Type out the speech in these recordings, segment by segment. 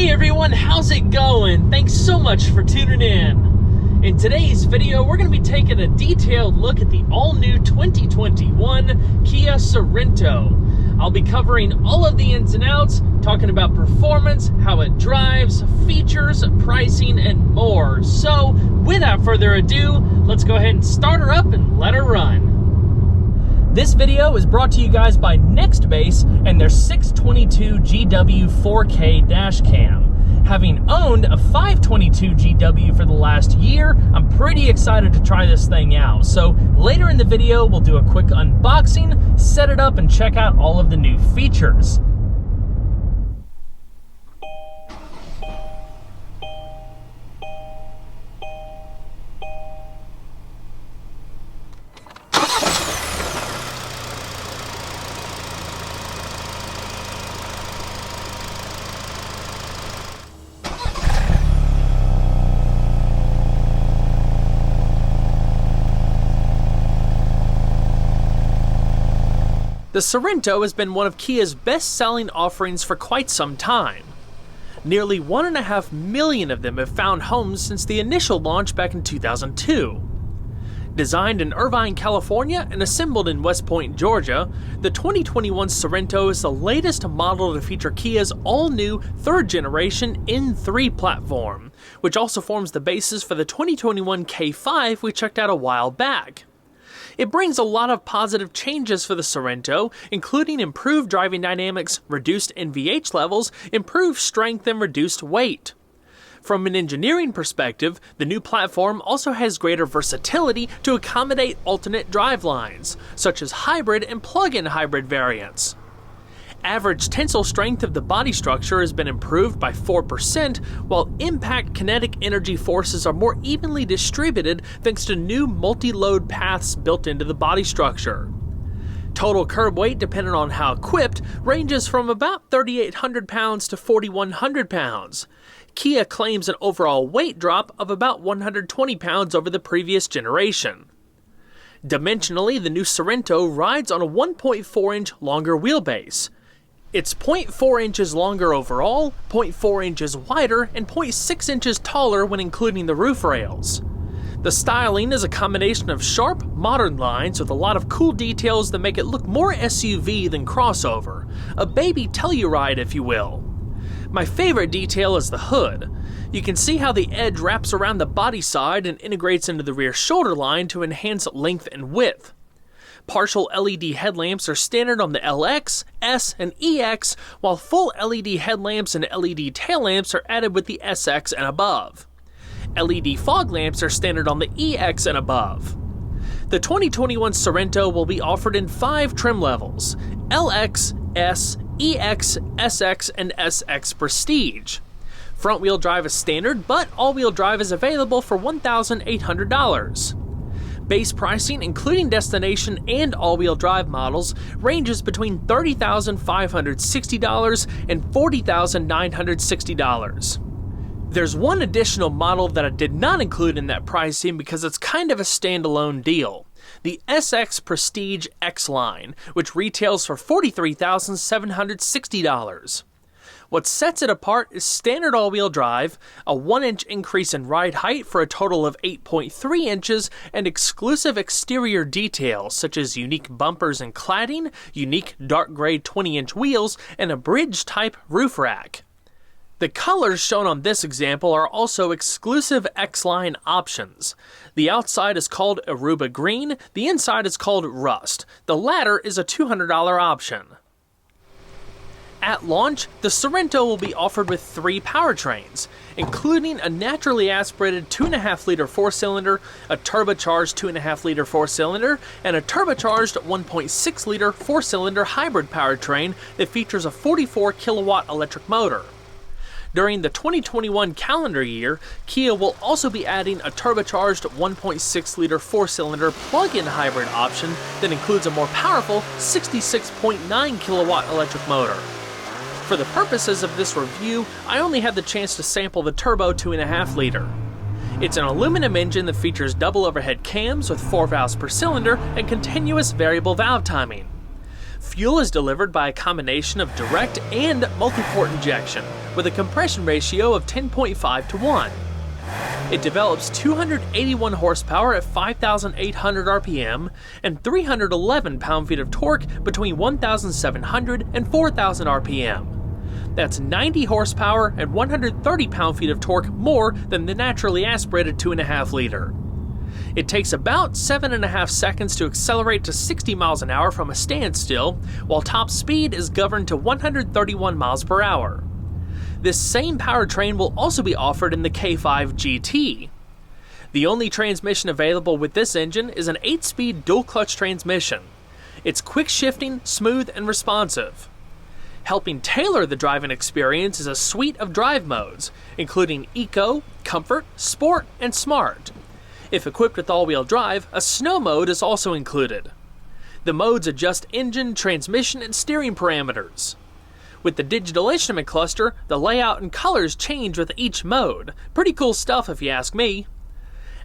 Hey everyone, how's it going? Thanks so much for tuning in. In today's video, we're going to be taking a detailed look at the all-new 2021 Kia Sorento. I'll be covering all of the ins and outs, talking about performance, how it drives, features, pricing, and more. So, without further ado, let's go ahead and start her up and let her run. This video is brought to you guys by Nextbase and their 622GW 4K dash cam. Having owned a 522GW for the last year, I'm pretty excited to try this thing out. So later in the video, we'll do a quick unboxing, set it up, and check out all of the new features. The Sorento has been one of Kia's best-selling offerings for quite some time. Nearly 1.5 million of them have found homes since the initial launch back in 2002. Designed in Irvine, California and assembled in West Point, Georgia, the 2021 Sorento is the latest model to feature Kia's all-new third-generation N3 platform, which also forms the basis for the 2021 K5 we checked out a while back. It brings a lot of positive changes for the Sorento, including improved driving dynamics, reduced NVH levels, improved strength, and reduced weight. From an engineering perspective, the new platform also has greater versatility to accommodate alternate drivelines, such as hybrid and plug-in hybrid variants. Average tensile strength of the body structure has been improved by 4%, while impact kinetic energy forces are more evenly distributed thanks to new multi-load paths built into the body structure. Total curb weight, depending on how equipped, ranges from about 3,800 pounds to 4,100 pounds. Kia claims an overall weight drop of about 120 pounds over the previous generation. Dimensionally, the new Sorento rides on a 1.4-inch longer wheelbase. It's 0.4 inches longer overall, 0.4 inches wider, and 0.6 inches taller when including the roof rails. The styling is a combination of sharp, modern lines with a lot of cool details that make it look more SUV than crossover. A baby Telluride, if you will. My favorite detail is the hood. You can see how the edge wraps around the body side and integrates into the rear shoulder line to enhance length and width. Partial LED headlamps are standard on the LX, S, and EX, while full LED headlamps and LED tail lamps are added with the SX and above. LED fog lamps are standard on the EX and above. The 2021 Sorento will be offered in 5 trim levels: LX, S, EX, SX, and SX Prestige. Front-wheel drive is standard, but all-wheel drive is available for $1,800. Base pricing, including destination and all-wheel drive models, ranges between $30,560 and $40,960. There's one additional model that I did not include in that pricing because it's kind of a standalone deal: the SX Prestige X-Line, which retails for $43,760. What sets it apart is standard all-wheel drive, a 1-inch increase in ride height for a total of 8.3 inches, and exclusive exterior details such as unique bumpers and cladding, unique dark gray 20-inch wheels, and a bridge-type roof rack. The colors shown on this example are also exclusive X-Line options. The outside is called Aruba Green, the inside is called Rust. The latter is a $200 option. At launch, the Sorento will be offered with 3 powertrains, including a naturally aspirated 2.5-liter 4-cylinder, a turbocharged 2.5-liter 4-cylinder, and a turbocharged 1.6-liter 4-cylinder hybrid powertrain that features a 44-kilowatt electric motor. During the 2021 calendar year, Kia will also be adding a turbocharged 1.6-liter 4-cylinder plug-in hybrid option that includes a more powerful 66.9-kilowatt electric motor. For the purposes of this review, I only had the chance to sample the turbo 2.5-liter. It's an aluminum engine that features double overhead cams with 4 valves per cylinder and continuous variable valve timing. Fuel is delivered by a combination of direct and multi-port injection, with a compression ratio of 10.5 to 1. It develops 281 horsepower at 5,800 RPM and 311 pound-feet of torque between 1,700 and 4,000 RPM. That's 90 horsepower and 130 pound-feet of torque more than the naturally aspirated 2.5 liter. It takes about 7.5 seconds to accelerate to 60 miles an hour from a standstill, while top speed is governed to 131 miles per hour. This same powertrain will also be offered in the K5 GT. The only transmission available with this engine is an 8-speed dual-clutch transmission. It's quick-shifting, smooth, and responsive. Helping tailor the driving experience is a suite of drive modes, including Eco, Comfort, Sport, and Smart. If equipped with all-wheel drive, a snow mode is also included. The modes adjust engine, transmission, and steering parameters. With the digital instrument cluster, the layout and colors change with each mode. Pretty cool stuff if you ask me.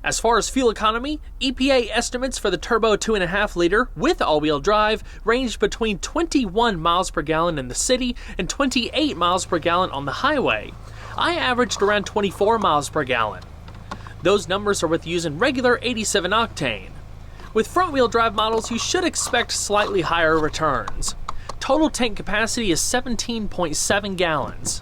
As far as fuel economy, EPA estimates for the turbo 2.5 liter with all-wheel drive range between 21 miles per gallon in the city and 28 miles per gallon on the highway. I averaged around 24 miles per gallon. Those numbers are with using regular 87 octane. With front-wheel drive models, you should expect slightly higher returns. Total tank capacity is 17.7 gallons.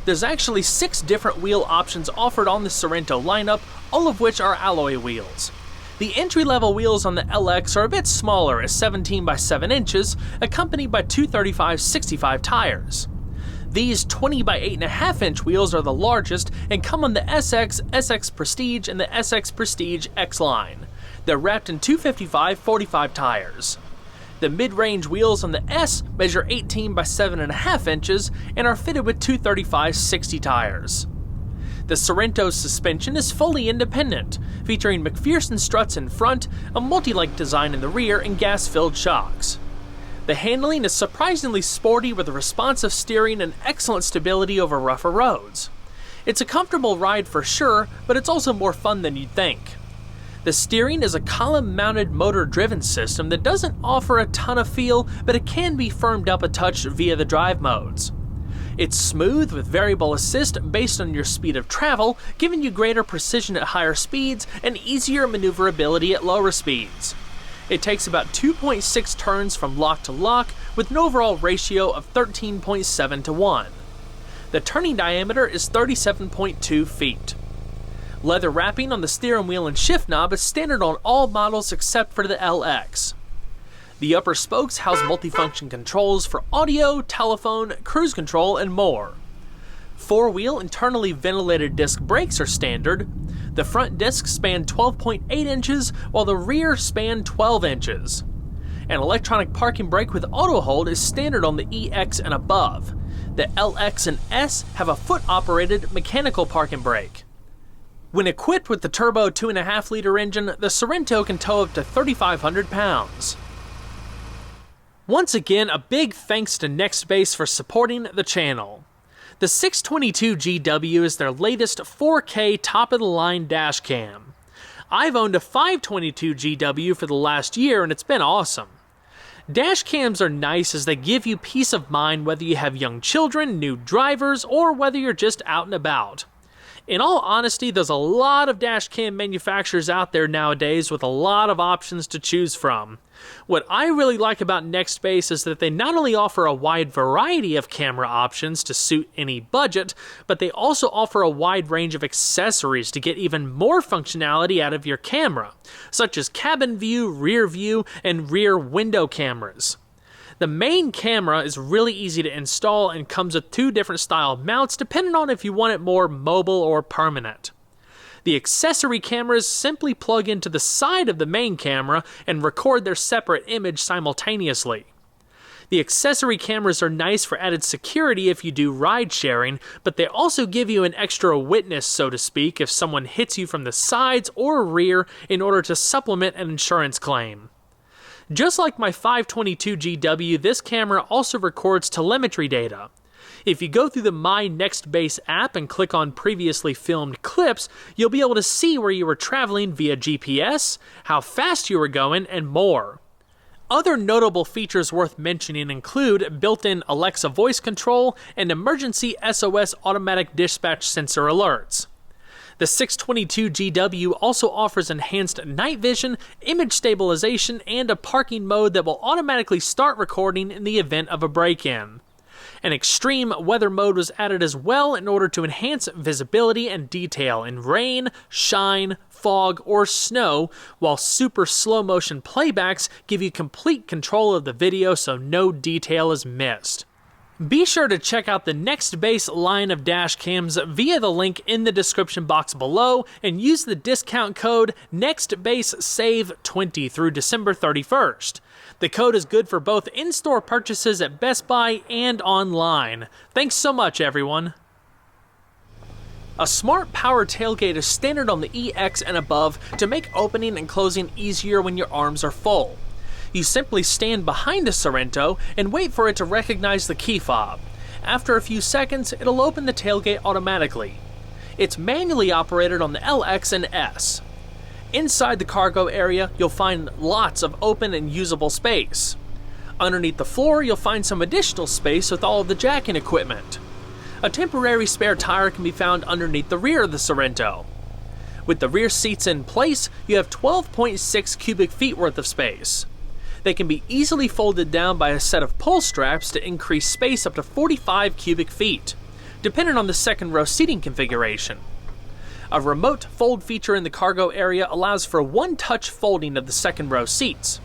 There's actually 6 different wheel options offered on the Sorento lineup, all of which are alloy wheels. The entry-level wheels on the LX are a bit smaller at 17 by 7 inches, accompanied by two 35/65 tires. These 20 by 8.5 inch wheels are the largest and come on the SX, SX Prestige, and the SX Prestige X line. They're wrapped in two 55/45 tires. The mid-range wheels on the S measure 18 by 7.5 inches and are fitted with two 35/60 tires. The Sorento's suspension is fully independent, featuring McPherson struts in front, a multi-link design in the rear, and gas-filled shocks. The handling is surprisingly sporty with responsive steering and excellent stability over rougher roads. It's a comfortable ride for sure, but it's also more fun than you'd think. The steering is a column-mounted motor-driven system that doesn't offer a ton of feel, but it can be firmed up a touch via the drive modes. It's smooth with variable assist based on your speed of travel, giving you greater precision at higher speeds and easier maneuverability at lower speeds. It takes about 2.6 turns from lock to lock, with an overall ratio of 13.7 to 1. The turning diameter is 37.2 feet. Leather wrapping on the steering wheel and shift knob is standard on all models except for the LX. The upper spokes house multifunction controls for audio, telephone, cruise control, and more. 4-wheel internally ventilated disc brakes are standard. The front discs span 12.8 inches, while the rear span 12 inches. An electronic parking brake with auto hold is standard on the EX and above. The LX and S have a foot-operated mechanical parking brake. When equipped with the turbo 2.5 liter engine, the Sorento can tow up to 3,500 pounds. Once again, a big thanks to Nextbase for supporting the channel. The 622GW is their latest 4K top-of-the-line dash cam. I've owned a 522GW for the last year and it's been awesome. Dash cams are nice as they give you peace of mind whether you have young children, new drivers, or whether you're just out and about. In all honesty, there's a lot of dash cam manufacturers out there nowadays with a lot of options to choose from. What I really like about Nextbase is that they not only offer a wide variety of camera options to suit any budget, but they also offer a wide range of accessories to get even more functionality out of your camera, such as cabin view, rear view, and rear window cameras. The main camera is really easy to install and comes with 2 different style mounts depending on if you want it more mobile or permanent. The accessory cameras simply plug into the side of the main camera and record their separate image simultaneously. The accessory cameras are nice for added security if you do ride sharing, but they also give you an extra witness, so to speak, if someone hits you from the sides or rear in order to supplement an insurance claim. Just like my 522GW, this camera also records telemetry data. If you go through the My Nextbase app and click on previously filmed clips, you'll be able to see where you were traveling via GPS, how fast you were going, and more. Other notable features worth mentioning include built-in Alexa voice control and emergency SOS automatic dispatch sensor alerts. The 622GW also offers enhanced night vision, image stabilization, and a parking mode that will automatically start recording in the event of a break-in. An extreme weather mode was added as well in order to enhance visibility and detail in rain, shine, fog, or snow, while super slow-motion playbacks give you complete control of the video so no detail is missed. Be sure to check out the Next Base line of dash cams via the link in the description box below and use the discount code NEXTBASESAVE20 through December 31st. The code is good for both in-store purchases at Best Buy and online. Thanks so much, everyone. A smart power tailgate is standard on the EX and above to make opening and closing easier when your arms are full. You simply stand behind a Sorento and wait for it to recognize the key fob. After a few seconds, it'll open the tailgate automatically. It's manually operated on the LX and S. Inside the cargo area, you'll find lots of open and usable space. Underneath the floor, you'll find some additional space with all of the jacking equipment. A temporary spare tire can be found underneath the rear of the Sorento. With the rear seats in place, you have 12.6 cubic feet worth of space. They can be easily folded down by a set of pull straps to increase space up to 45 cubic feet, depending on the second row seating configuration. A remote fold feature in the cargo area allows for one-touch folding of the second row seats.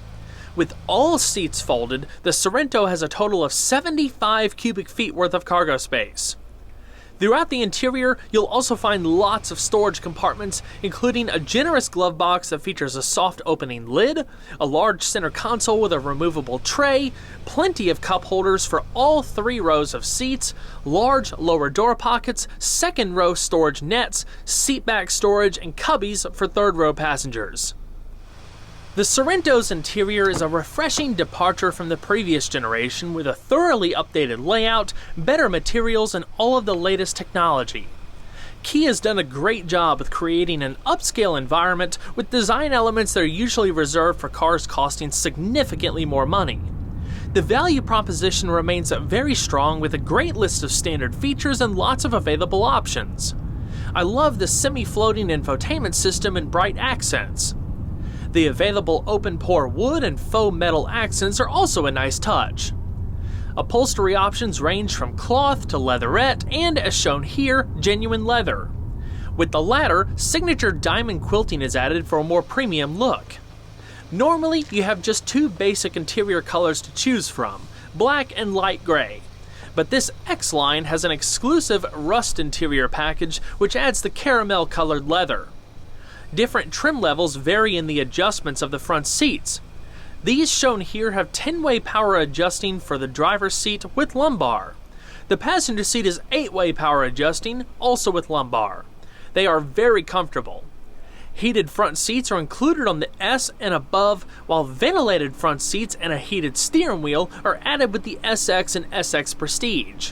With all seats folded, the Sorento has a total of 75 cubic feet worth of cargo space. Throughout the interior, you'll also find lots of storage compartments, including a generous glove box that features a soft opening lid, a large center console with a removable tray, plenty of cup holders for all 3 rows of seats, large lower door pockets, second row storage nets, seat back storage, and cubbies for third row passengers. The Sorento's interior is a refreshing departure from the previous generation with a thoroughly updated layout, better materials, and all of the latest technology. Kia's done a great job with creating an upscale environment with design elements that are usually reserved for cars costing significantly more money. The value proposition remains very strong with a great list of standard features and lots of available options. I love the semi-floating infotainment system in bright accents. The available open-pore wood and faux metal accents are also a nice touch. Upholstery options range from cloth to leatherette and, as shown here, genuine leather. With the latter, signature diamond quilting is added for a more premium look. Normally, you have just 2 basic interior colors to choose from, black and light gray. But this X line has an exclusive rust interior package which adds the caramel-colored leather. Different trim levels vary in the adjustments of the front seats. These shown here have 10-way power adjusting for the driver's seat with lumbar. The passenger seat is 8-way power adjusting, also with lumbar. They are very comfortable. Heated front seats are included on the S and above, while ventilated front seats and a heated steering wheel are added with the SX and SX Prestige.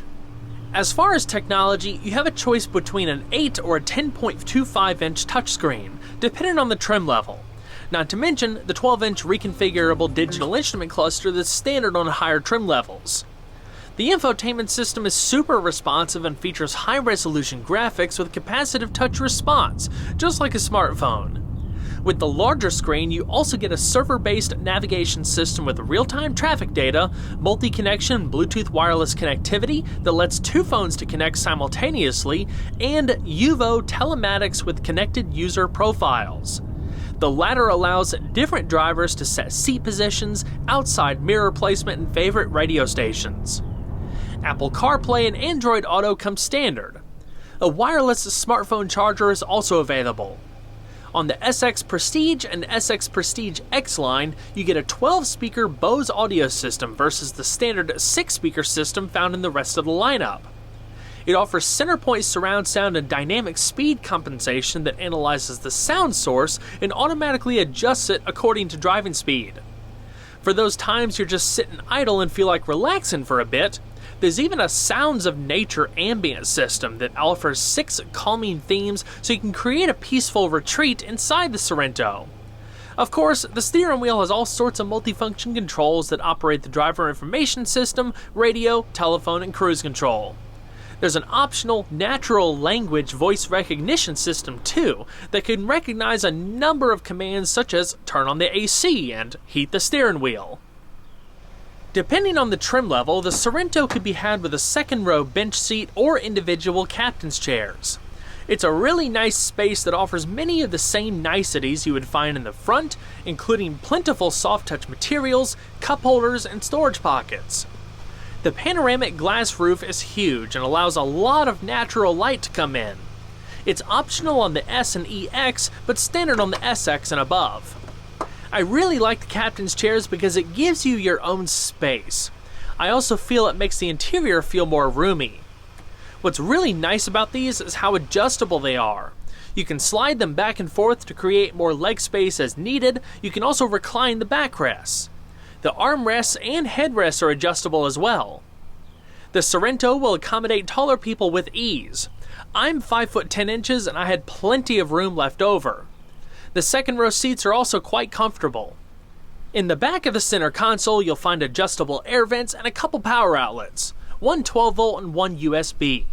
As far as technology, you have a choice between an 8 or a 10.25-inch touchscreen, depending on the trim level. Not to mention the 12-inch reconfigurable digital instrument cluster that's standard on higher trim levels. The infotainment system is super responsive and features high-resolution graphics with capacitive touch response, just like a smartphone. With the larger screen, you also get a server-based navigation system with real-time traffic data, multi-connection Bluetooth wireless connectivity that lets 2 phones to connect simultaneously, and UVO telematics with connected user profiles. The latter allows different drivers to set seat positions, outside mirror placement, and favorite radio stations. Apple CarPlay and Android Auto come standard. A wireless smartphone charger is also available. On the SX Prestige and SX Prestige X line, you get a 12-speaker Bose audio system versus the standard 6-speaker system found in the rest of the lineup. It offers center-point surround sound and dynamic speed compensation that analyzes the sound source and automatically adjusts it according to driving speed. For those times you're just sitting idle and feel like relaxing for a bit, there's even a Sounds of Nature ambient system that offers 6 calming themes so you can create a peaceful retreat inside the Sorento. Of course, the steering wheel has all sorts of multifunction controls that operate the driver information system, radio, telephone, and cruise control. There's an optional natural language voice recognition system too that can recognize a number of commands such as turn on the AC and heat the steering wheel. Depending on the trim level, the Sorento could be had with a second row bench seat or individual captain's chairs. It's a really nice space that offers many of the same niceties you would find in the front, including plentiful soft touch materials, cup holders, and storage pockets. The panoramic glass roof is huge and allows a lot of natural light to come in. It's optional on the S and EX, but standard on the SX and above. I really like the captain's chairs because it gives you your own space. I also feel it makes the interior feel more roomy. What's really nice about these is how adjustable they are. You can slide them back and forth to create more leg space as needed. You can also recline the backrests. The armrests and headrests are adjustable as well. The Sorento will accommodate taller people with ease. I'm 5 foot 10 inches and I had plenty of room left over. The second row seats are also quite comfortable. In the back of the center console, you'll find adjustable air vents and a couple power outlets, one 12-volt and one USB.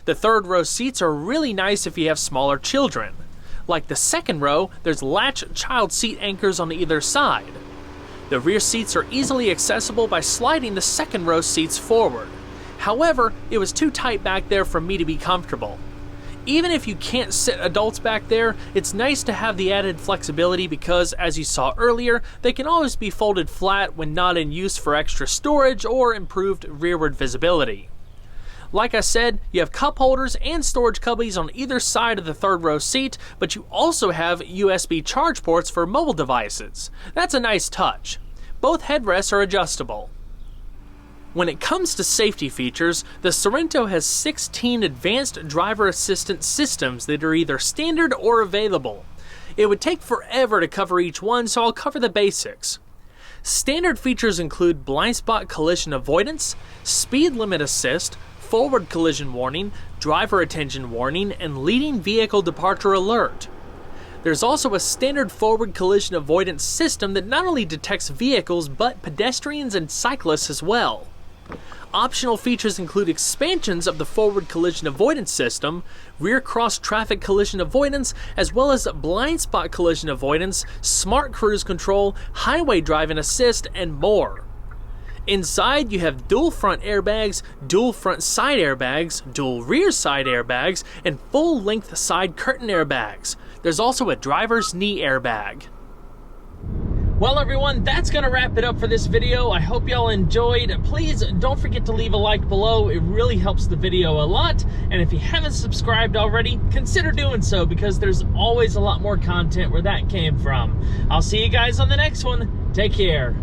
The third row seats are really nice if you have smaller children. Like the second row, there's latch child seat anchors on either side. The rear seats are easily accessible by sliding the second row seats forward. However, it was too tight back there for me to be comfortable. Even if you can't sit adults back there, it's nice to have the added flexibility because, as you saw earlier, they can always be folded flat when not in use for extra storage or improved rearward visibility. Like I said, you have cup holders and storage cubbies on either side of the third row seat, but you also have USB charge ports for mobile devices. That's a nice touch. Both headrests are adjustable. When it comes to safety features, the Sorento has 16 advanced driver assistance systems that are either standard or available. It would take forever to cover each one, so I'll cover the basics. Standard features include blind spot collision avoidance, speed limit assist, forward collision warning, driver attention warning, and leading vehicle departure alert. There's also a standard forward collision avoidance system that not only detects vehicles but pedestrians and cyclists as well. Optional features include expansions of the forward collision avoidance system, rear cross traffic collision avoidance, as well as blind spot collision avoidance, smart cruise control, highway driving assist, and more. Inside, you have dual front airbags, dual front side airbags, dual rear side airbags, and full-length side curtain airbags. There's also a driver's knee airbag. Well everyone, that's going to wrap it up for this video. I hope y'all enjoyed. Please don't forget to leave a like below. It really helps the video a lot. And if you haven't subscribed already, consider doing so because there's always a lot more content where that came from. I'll see you guys on the next one. Take care.